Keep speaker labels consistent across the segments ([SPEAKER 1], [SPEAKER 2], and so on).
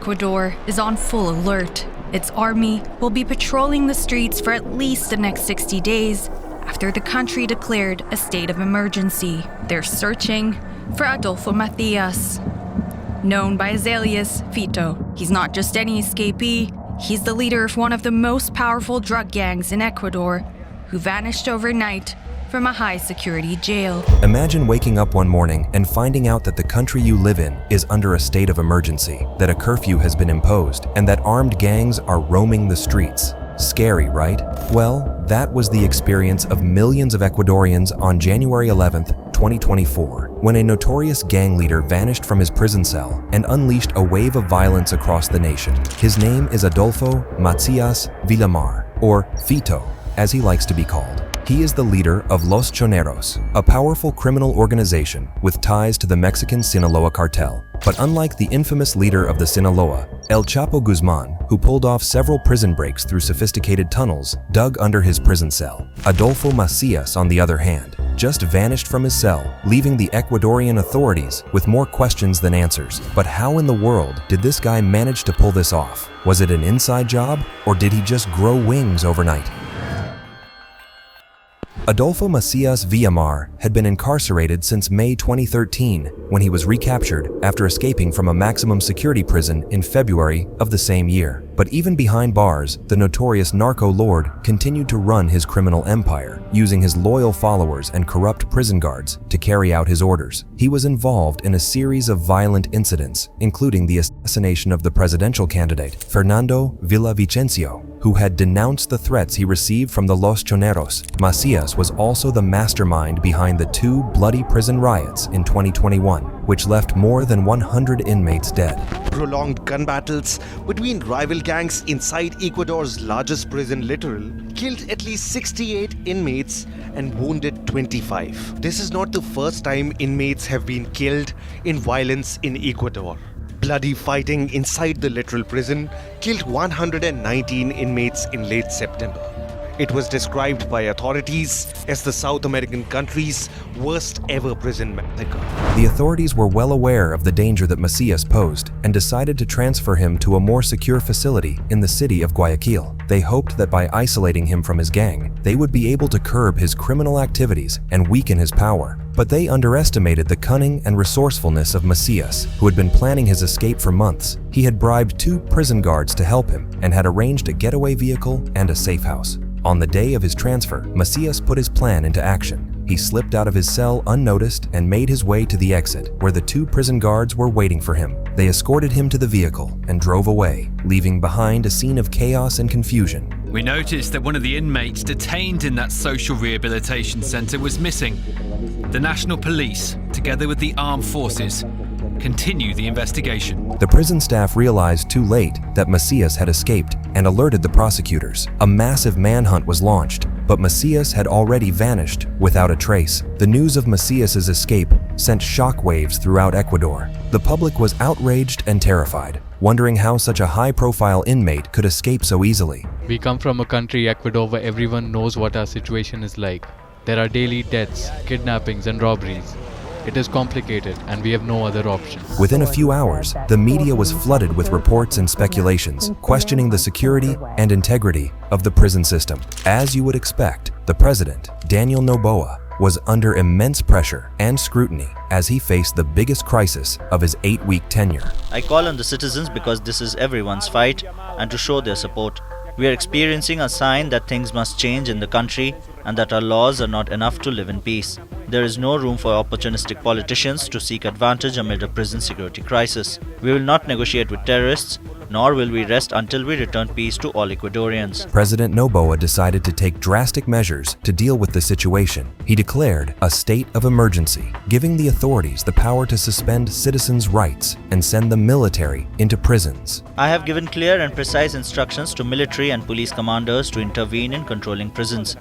[SPEAKER 1] Ecuador is on full alert. Its army will be patrolling the streets for at least the next 60 days after the country declared a state of emergency. They're searching for Adolfo Macías, known by his alias Fito. He's not just any escapee, he's the leader of one of the most powerful drug gangs in Ecuador, who vanished overnight from a high-security jail.
[SPEAKER 2] Imagine waking up one morning and finding out that the country you live in is under a state of emergency, that a curfew has been imposed, and that armed gangs are roaming the streets. Scary, right? Well, that was the experience of millions of Ecuadorians on January 11th, 2024, when a notorious gang leader vanished from his prison cell and unleashed a wave of violence across the nation. His name is Adolfo Macías Villamar, or Fito, as he likes to be called. He is the leader of Los Choneros, a powerful criminal organization with ties to the Mexican Sinaloa cartel. But unlike the infamous leader of the Sinaloa, El Chapo Guzmán, who pulled off several prison breaks through sophisticated tunnels dug under his prison cell, Adolfo Macías, on the other hand, just vanished from his cell, leaving the Ecuadorian authorities with more questions than answers. But how in the world did this guy manage to pull this off? Was it an inside job, or did he just grow wings overnight? Adolfo Macías Villamar had been incarcerated since May 2013, when he was recaptured after escaping from a maximum security prison in February of the same year. But even behind bars, the notorious narco lord continued to run his criminal empire, using his loyal followers and corrupt prison guards to carry out his orders. He was involved in a series of violent incidents, including the assassination of the presidential candidate, Fernando Villavicencio, who had denounced the threats he received from the Los Choneros. Macías was also the mastermind behind the 2 bloody prison riots in 2021, which left more than 100 inmates dead.
[SPEAKER 3] Prolonged gun battles between rival gangs inside Ecuador's largest prison Literal killed at least 68 inmates and wounded 25. This is not the first time inmates have been killed in violence in Ecuador. Bloody fighting inside the Literal prison killed 119 inmates in late September. It was described by authorities as the South American country's worst ever prison massacre.
[SPEAKER 2] The authorities were well aware of the danger that Macías posed and decided to transfer him to a more secure facility in the city of Guayaquil. They hoped that by isolating him from his gang, they would be able to curb his criminal activities and weaken his power. But they underestimated the cunning and resourcefulness of Macías, who had been planning his escape for months. He had bribed 2 prison guards to help him and had arranged a getaway vehicle and a safe house. On the day of his transfer, Macías put his plan into action. He slipped out of his cell unnoticed and made his way to the exit, where the 2 prison guards were waiting for him. They escorted him to the vehicle and drove away, leaving behind a scene of chaos and confusion.
[SPEAKER 4] We noticed that one of the inmates detained in that social rehabilitation center was missing. The National Police, together with the armed forces, continue the investigation.
[SPEAKER 2] The prison staff realized too late that Macías had escaped and alerted the prosecutors. A massive manhunt was launched, but Macías had already vanished without a trace. The news of Macías's escape sent shockwaves throughout Ecuador. The public was outraged and terrified, wondering how such a high-profile inmate could escape so easily.
[SPEAKER 5] We come from a country, Ecuador, where everyone knows what our situation is like. There are daily deaths, kidnappings and robberies. It is complicated and we have no other option.
[SPEAKER 2] Within a few hours, the media was flooded with reports and speculations, questioning the security and integrity of the prison system. As you would expect, the president, Daniel Noboa, was under immense pressure and scrutiny as he faced the biggest crisis of his 8-week tenure.
[SPEAKER 6] I call on the citizens because this is everyone's fight and to show their support. We are experiencing a sign that things must change in the country and that our laws are not enough to live in peace. There is no room for opportunistic politicians to seek advantage amid a prison security crisis. We will not negotiate with terrorists, nor will we rest until we return peace to all Ecuadorians.
[SPEAKER 2] President Noboa decided to take drastic measures to deal with the situation. He declared a state of emergency, giving the authorities the power to suspend citizens' rights and send the military into prisons.
[SPEAKER 6] I have given clear and precise instructions to military and police commanders to intervene in controlling prisons.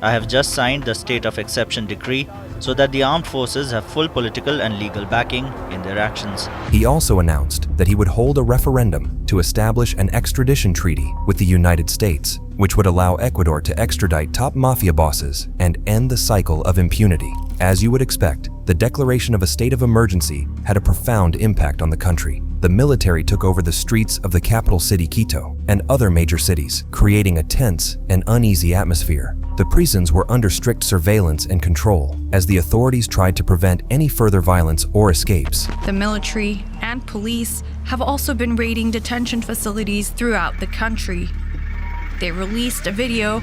[SPEAKER 6] I have just signed the state of exception decree so that the armed forces have full political and legal backing in their actions.
[SPEAKER 2] He also announced that he would hold a referendum to establish an extradition treaty with the United States. which would allow Ecuador to extradite top mafia bosses and end the cycle of impunity. As you would expect, the declaration of a state of emergency had a profound impact on the country. The military took over the streets of the capital city Quito and other major cities, creating a tense and uneasy atmosphere. The prisons were under strict surveillance and control as the authorities tried to prevent any further violence or escapes.
[SPEAKER 1] The military and police have also been raiding detention facilities throughout the country. They released a video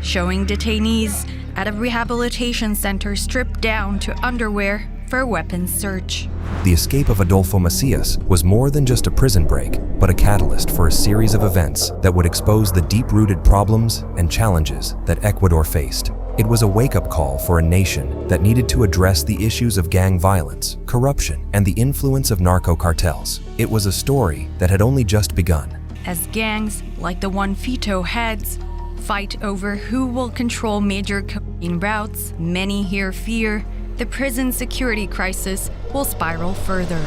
[SPEAKER 1] showing detainees at a rehabilitation center stripped down to underwear for a weapons search.
[SPEAKER 2] The escape of Adolfo Macías was more than just a prison break, but a catalyst for a series of events that would expose the deep-rooted problems and challenges that Ecuador faced. It was a wake-up call for a nation that needed to address the issues of gang violence, corruption, and the influence of narco cartels. It was a story that had only just begun.
[SPEAKER 1] As gangs, like the one Fito heads, fight over who will control major cocaine routes, many here fear the prison security crisis will spiral further.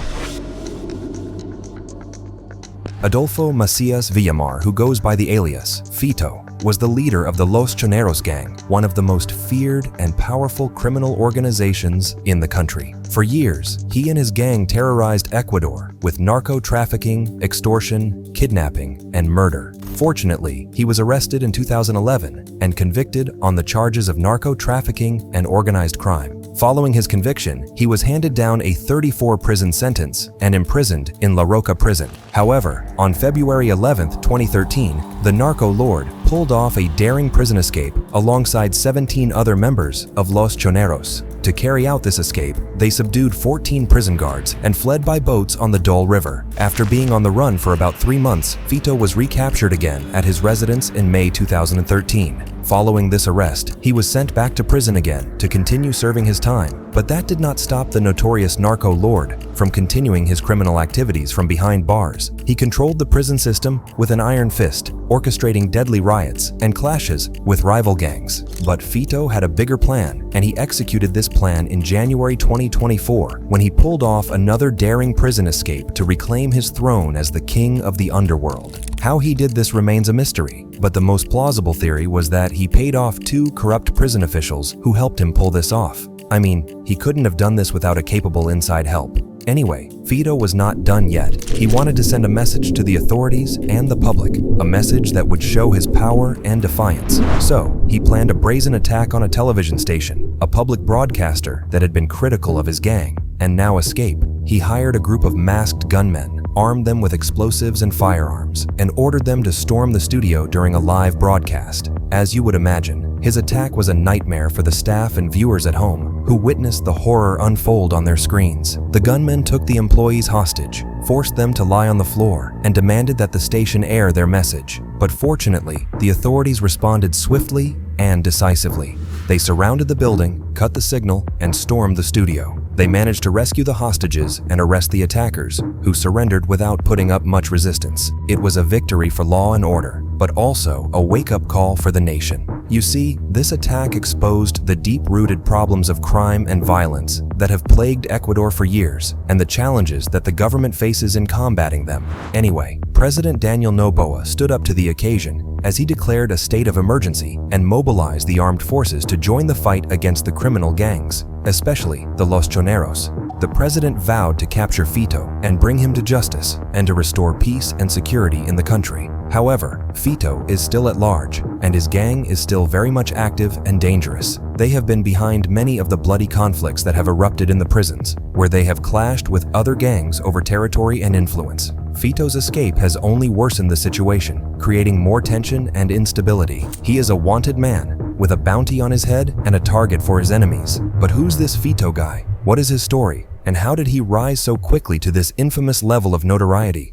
[SPEAKER 2] Adolfo Macías Villamar, who goes by the alias Fito, was the leader of the Los Choneros gang, one of the most feared and powerful criminal organizations in the country. For years, he and his gang terrorized Ecuador with narco trafficking, extortion, kidnapping, and murder. Fortunately, he was arrested in 2011 and convicted on the charges of narco trafficking and organized crime. Following his conviction, he was handed down a 34-prison sentence and imprisoned in La Roca prison. However, on February 11, 2013, the narco lord pulled off a daring prison escape alongside 17 other members of Los Choneros. To carry out this escape, they subdued 14 prison guards and fled by boats on the Dole River. After being on the run for about 3 months, Fito was recaptured again at his residence in May 2013. Following this arrest, he was sent back to prison again to continue serving his time, but that did not stop the notorious narco lord from continuing his criminal activities from behind bars. He controlled the prison system with an iron fist, orchestrating deadly riots and clashes with rival gangs. But Fito had a bigger plan, and he executed this plan in January 2024 when he pulled off another daring prison escape to reclaim his throne as the king of the underworld. How he did this remains a mystery, but the most plausible theory was that he paid off 2 corrupt prison officials who helped him pull this off. I mean, he couldn't have done this without a capable inside help. Anyway, Fito was not done yet. He wanted to send a message to the authorities and the public, a message that would show his power and defiance. So, he planned a brazen attack on a television station, a public broadcaster that had been critical of his gang and now escaped. He hired a group of masked gunmen, armed them with explosives and firearms, and ordered them to storm the studio during a live broadcast. As you would imagine, his attack was a nightmare for the staff and viewers at home, who witnessed the horror unfold on their screens. The gunmen took the employees hostage, forced them to lie on the floor, and demanded that the station air their message. But fortunately, the authorities responded swiftly and decisively. They surrounded the building, cut the signal, and stormed the studio. They managed to rescue the hostages and arrest the attackers, who surrendered without putting up much resistance. It was a victory for law and order, but also a wake-up call for the nation. You see, this attack exposed the deep-rooted problems of crime and violence that have plagued Ecuador for years, and the challenges that the government faces in combating them. Anyway, President Daniel Noboa stood up to the occasion as he declared a state of emergency and mobilized the armed forces to join the fight against the criminal gangs, especially the Los Choneros. The president vowed to capture Fito and bring him to justice and to restore peace and security in the country. However, Fito is still at large, and his gang is still very much active and dangerous. They have been behind many of the bloody conflicts that have erupted in the prisons, where they have clashed with other gangs over territory and influence. Fito's escape has only worsened the situation, creating more tension and instability. He is a wanted man, with a bounty on his head and a target for his enemies. But who's this Fito guy? What is his story? And how did he rise so quickly to this infamous level of notoriety?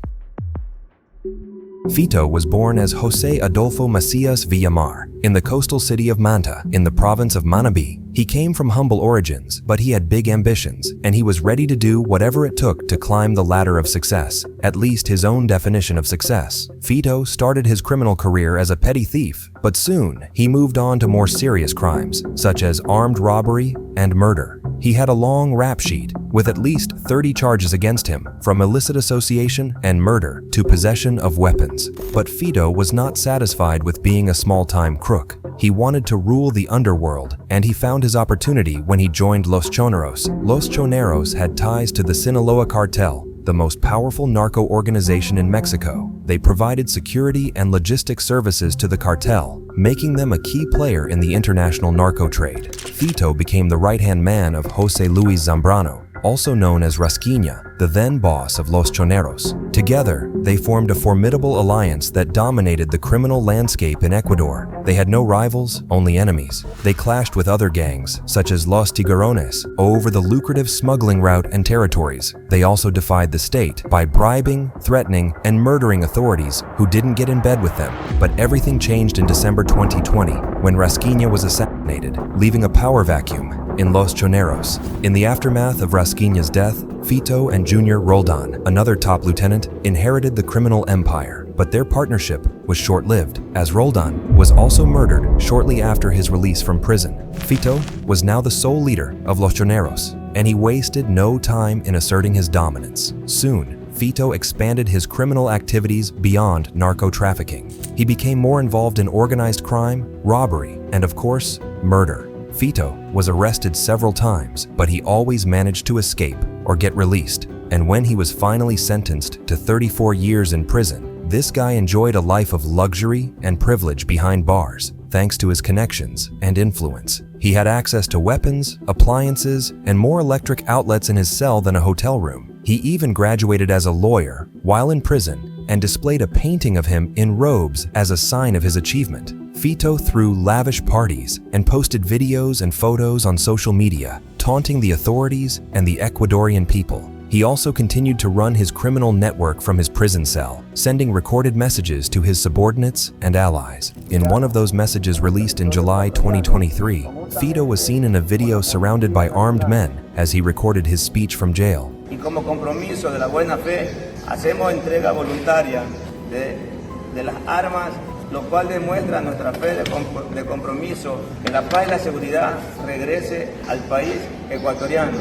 [SPEAKER 2] Fito was born as José Adolfo Macías Villamar in the coastal city of Manta in the province of Manabí. He came from humble origins, but he had big ambitions, and he was ready to do whatever it took to climb the ladder of success, at least his own definition of success. Fito started his criminal career as a petty thief, but soon he moved on to more serious crimes, such as armed robbery and murder. He had a long rap sheet with at least 30 charges against him, from illicit association and murder to possession of weapons. But Fito was not satisfied with being a small-time crook. He wanted to rule the underworld, and he found his opportunity when he joined Los Choneros. Los Choneros had ties to the Sinaloa cartel, the most powerful narco organization in Mexico. They provided security and logistics services to the cartel, making them a key player in the international narco trade. Fito became the right-hand man of Jose Luis Zambrano, also known as Rasquiña, the then boss of Los Choneros. Together, they formed a formidable alliance that dominated the criminal landscape in Ecuador. They had no rivals, only enemies. They clashed with other gangs, such as Los Tiburones, over the lucrative smuggling route and territories. They also defied the state by bribing, threatening, and murdering authorities who didn't get in bed with them. But everything changed in December 2020, when Rasquiña was assassinated, leaving a power vacuum in Los Choneros. In the aftermath of Rasquiña's death, Fito and Junior Roldan, another top lieutenant, inherited the criminal empire. But their partnership was short-lived, as Roldan was also murdered shortly after his release from prison. Fito was now the sole leader of Los Choneros, and he wasted no time in asserting his dominance. Soon, Fito expanded his criminal activities beyond narco-trafficking. He became more involved in organized crime, robbery, and of course, murder. Fito was arrested several times, but he always managed to escape or get released. And when he was finally sentenced to 34 years in prison, this guy enjoyed a life of luxury and privilege behind bars, thanks to his connections and influence. He had access to weapons, appliances, and more electric outlets in his cell than a hotel room. He even graduated as a lawyer while in prison and displayed a painting of him in robes as a sign of his achievement. Fito threw lavish parties and posted videos and photos on social media, taunting the authorities and the Ecuadorian people. He also continued to run his criminal network from his prison cell, sending recorded messages to his subordinates and allies. In one of those messages released in July 2023, Fito was seen in a video surrounded by armed men as he recorded his speech from jail.
[SPEAKER 7] Y como compromiso de la buena fe, hacemos entrega voluntaria de las armas, lo cual demuestra nuestra fe de compromiso que la paz y la seguridad regrese al país ecuatoriano.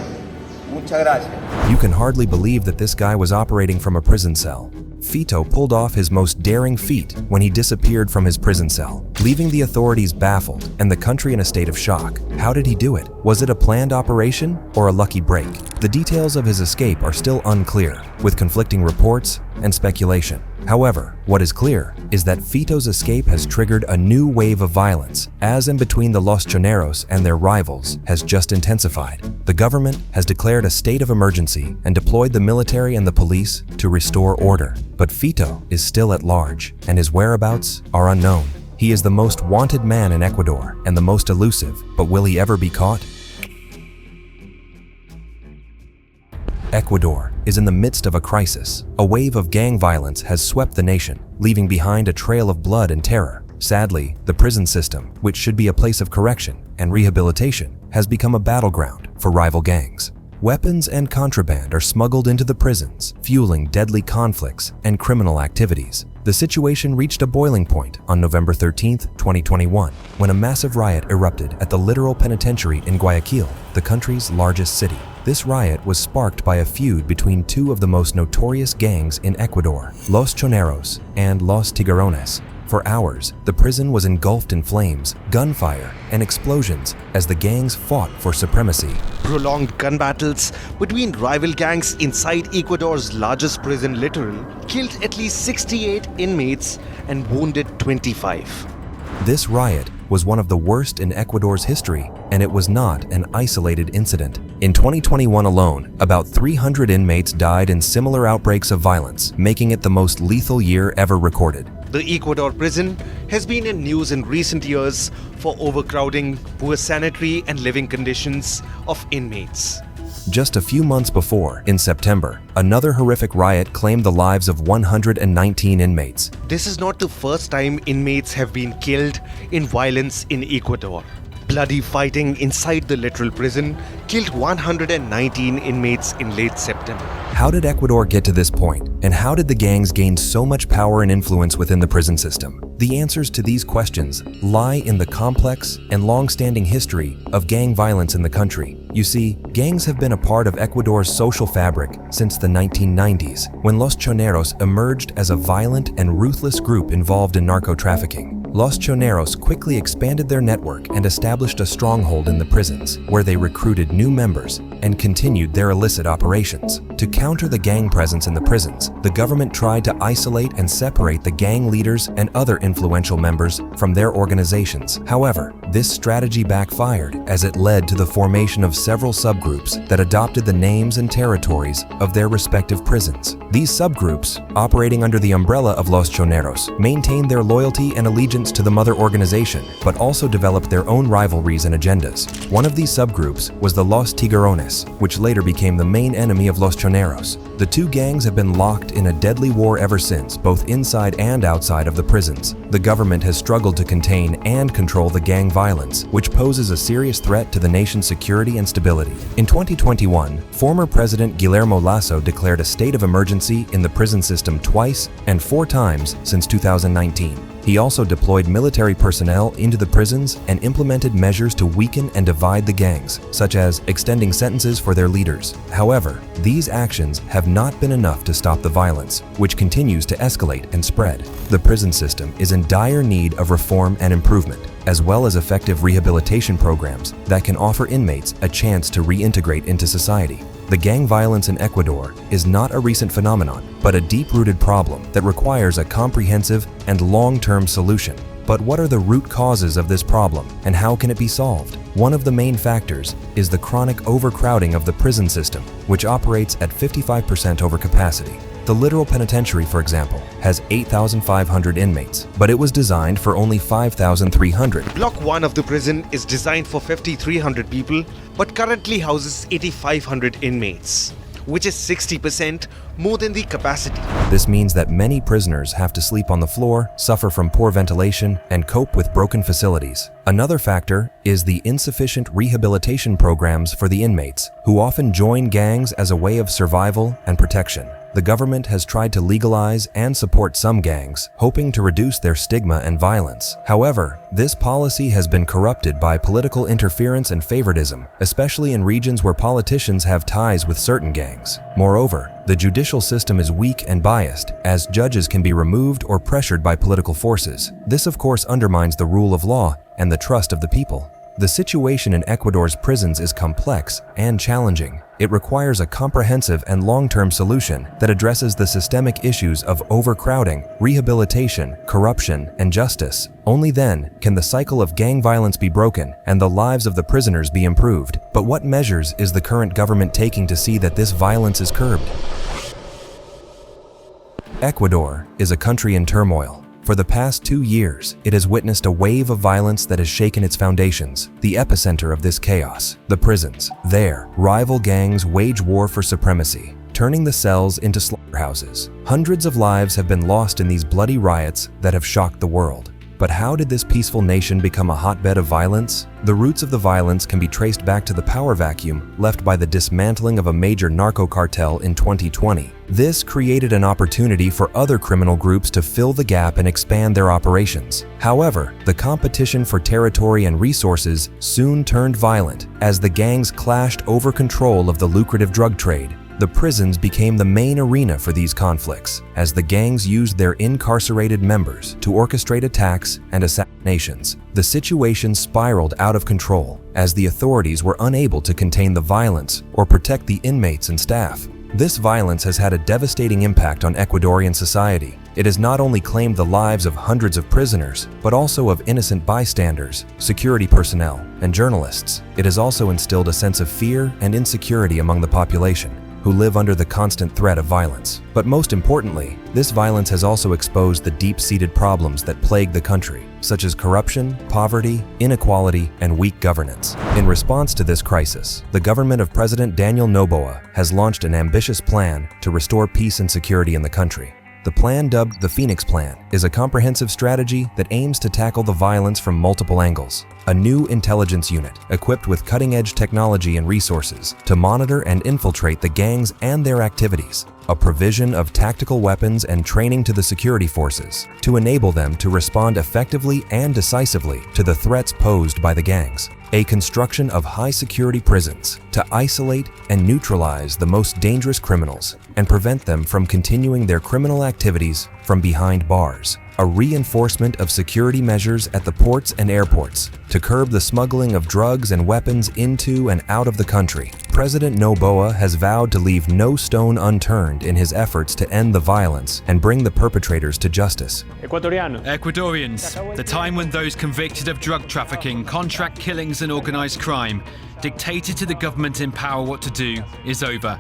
[SPEAKER 7] Muchas gracias.
[SPEAKER 2] You can hardly believe that this guy was operating from a prison cell. Fito pulled off his most daring feat when he disappeared from his prison cell, leaving the authorities baffled and the country in a state of shock. How did he do it? Was it a planned operation or a lucky break? The details of his escape are still unclear, with conflicting reports and speculation. However, what is clear is that Fito's escape has triggered a new wave of violence, as in between the Los Choneros and their rivals has just intensified. The government has declared a state of emergency and deployed the military and the police to restore order. But Fito is still at large, and his whereabouts are unknown. He is the most wanted man in Ecuador and the most elusive, but will he ever be caught? Ecuador is in the midst of a crisis. A wave of gang violence has swept the nation, leaving behind a trail of blood and terror. Sadly, the prison system, which should be a place of correction and rehabilitation, has become a battleground for rival gangs. Weapons and contraband are smuggled into the prisons, fueling deadly conflicts and criminal activities. The situation reached a boiling point on November 13, 2021, when a massive riot erupted at the Literal Penitentiary in Guayaquil, the country's largest city. This riot was sparked by a feud between two of the most notorious gangs in Ecuador, Los Choneros and Los Tiburones. For hours, the prison was engulfed in flames, gunfire, and explosions as the gangs fought for supremacy.
[SPEAKER 3] Prolonged gun battles between rival gangs inside Ecuador's largest prison, Literal, killed at least 68 inmates and wounded 25.
[SPEAKER 2] This riot was one of the worst in Ecuador's history, and it was not an isolated incident. In 2021 alone, about 300 inmates died in similar outbreaks of violence, making it the most lethal year ever recorded.
[SPEAKER 3] The Ecuador prison has been in news in recent years for overcrowding, poor sanitary and living conditions of inmates.
[SPEAKER 2] Just a few months before, in September, another horrific riot claimed the lives of 119 inmates.
[SPEAKER 3] This is not the first time inmates have been killed in violence in Ecuador. bloody fighting inside the literal prison killed 119 inmates in late September.
[SPEAKER 2] How did Ecuador get to this point, and how did the gangs gain so much power and influence within the prison system? The answers to these questions lie in the complex and long-standing history of gang violence in the country. You see, gangs have been a part of Ecuador's social fabric since the 1990s, when Los Choneros emerged as a violent and ruthless group involved in narco-trafficking. Los Choneros quickly expanded their network and established a stronghold in the prisons, where they recruited new members and continued their illicit operations. To counter the gang presence in the prisons, the government tried to isolate and separate the gang leaders and other influential members from their organizations. However, this strategy backfired as it led to the formation of several subgroups that adopted the names and territories of their respective prisons. These subgroups, operating under the umbrella of Los Choneros, maintained their loyalty and allegiance to the mother organization, but also developed their own rivalries and agendas. One of these subgroups was the Los Tiburones, which later became the main enemy of Los Choneros. The two gangs have been locked in a deadly war ever since, both inside and outside of the prisons. The government has struggled to contain and control the gang violence, which poses a serious threat to the nation's security and stability. In 2021, former President Guillermo Lasso declared a state of emergency in the prison system twice and 4 times since 2019. He also deployed military personnel into the prisons and implemented measures to weaken and divide the gangs, such as extending sentences for their leaders. However, these actions have not been enough to stop the violence, which continues to escalate and spread. The prison system is in dire need of reform and improvement, as well as effective rehabilitation programs that can offer inmates a chance to reintegrate into society. The gang violence in Ecuador is not a recent phenomenon, but a deep-rooted problem that requires a comprehensive and long-term solution. But what are the root causes of this problem, and how can it be solved? One of the main factors is the chronic overcrowding of the prison system, which operates at 55% overcapacity. The literal penitentiary, for example, has 8,500 inmates, but it was designed for only 5,300.
[SPEAKER 3] Block 1 of the prison is designed for 5,300 people, but currently houses 8,500 inmates, which is 60% more than the capacity.
[SPEAKER 2] This means that many prisoners have to sleep on the floor, suffer from poor ventilation, and cope with broken facilities. Another factor is the insufficient rehabilitation programs for the inmates, who often join gangs as a way of survival and protection. The government has tried to legalize and support some gangs, hoping to reduce their stigma and violence. However, this policy has been corrupted by political interference and favoritism, especially in regions where politicians have ties with certain gangs. Moreover, the judicial system is weak and biased, as judges can be removed or pressured by political forces. This, of course, undermines the rule of law and the trust of the people. The situation in Ecuador's prisons is complex and challenging. It requires a comprehensive and long-term solution that addresses the systemic issues of overcrowding, rehabilitation, corruption, and justice. Only then can the cycle of gang violence be broken and the lives of the prisoners be improved. But what measures is the current government taking to see that this violence is curbed? Ecuador is a country in turmoil. For the past 2 years, it has witnessed a wave of violence that has shaken its foundations. The epicenter of this chaos, the prisons. There, rival gangs wage war for supremacy, turning the cells into slaughterhouses. Hundreds of lives have been lost in these bloody riots that have shocked the world. But how did this peaceful nation become a hotbed of violence? The roots of the violence can be traced back to the power vacuum left by the dismantling of a major narco cartel in 2020. This created an opportunity for other criminal groups to fill the gap and expand their operations. However, the competition for territory and resources soon turned violent as the gangs clashed over control of the lucrative drug trade. The prisons became the main arena for these conflicts, as the gangs used their incarcerated members to orchestrate attacks and assassinations. The situation spiraled out of control, as the authorities were unable to contain the violence or protect the inmates and staff. This violence has had a devastating impact on Ecuadorian society. It has not only claimed the lives of hundreds of prisoners, but also of innocent bystanders, security personnel, and journalists. It has also instilled a sense of fear and insecurity among the population, who live under the constant threat of violence. But most importantly, this violence has also exposed the deep-seated problems that plague the country, such as corruption, poverty, inequality, and weak governance. In response to this crisis, the government of President Daniel Noboa has launched an ambitious plan to restore peace and security in the country. The plan, dubbed the Phoenix Plan, is a comprehensive strategy that aims to tackle the violence from multiple angles. A new intelligence unit, equipped with cutting-edge technology and resources, to monitor and infiltrate the gangs and their activities. A provision of tactical weapons and training to the security forces, to enable them to respond effectively and decisively to the threats posed by the gangs. A construction of high-security prisons to isolate and neutralize the most dangerous criminals and prevent them from continuing their criminal activities from behind bars. A reinforcement of security measures at the ports and airports to curb the smuggling of drugs and weapons into and out of the country. President Noboa has vowed to leave no stone unturned in his efforts to end the violence and bring the perpetrators to justice.
[SPEAKER 4] Ecuadorians, the time when those convicted of drug trafficking, contract killings and organized crime dictated to the government in power what to do is over.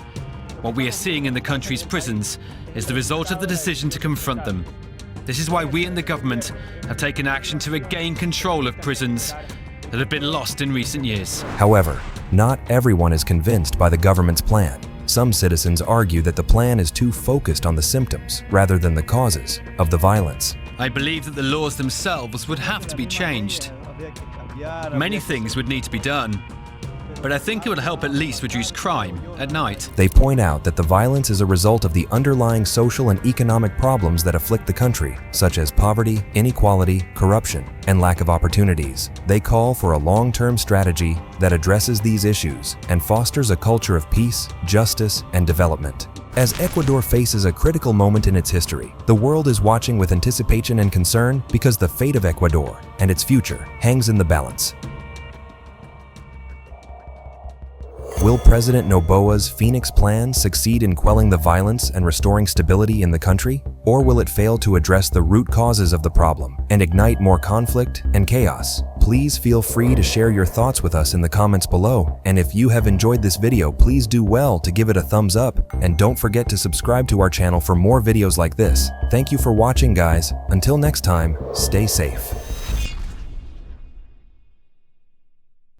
[SPEAKER 4] What we are seeing in the country's prisons is the result of the decision to confront them. This is why we in the government have taken action to regain control of prisons that have been lost in recent years.
[SPEAKER 2] However, not everyone is convinced by the government's plan. Some citizens argue that the plan is too focused on the symptoms rather than the causes of the violence.
[SPEAKER 4] I believe that the laws themselves would have to be changed. Many things would need to be done, but I think it would help at least reduce crime at night.
[SPEAKER 2] They point out that the violence is a result of the underlying social and economic problems that afflict the country, such as poverty, inequality, corruption, and lack of opportunities. They call for a long-term strategy that addresses these issues and fosters a culture of peace, justice, and development. As Ecuador faces a critical moment in its history, the world is watching with anticipation and concern because the fate of Ecuador and its future hangs in the balance. Will President Noboa's Phoenix Plan succeed in quelling the violence and restoring stability in the country? Or will it fail to address the root causes of the problem and ignite more conflict and chaos? Please feel free to share your thoughts with us in the comments below. And if you have enjoyed this video, please do well to give it a thumbs up. And don't forget to subscribe to our channel for more videos like this. Thank you for watching, guys. Until next time, stay safe.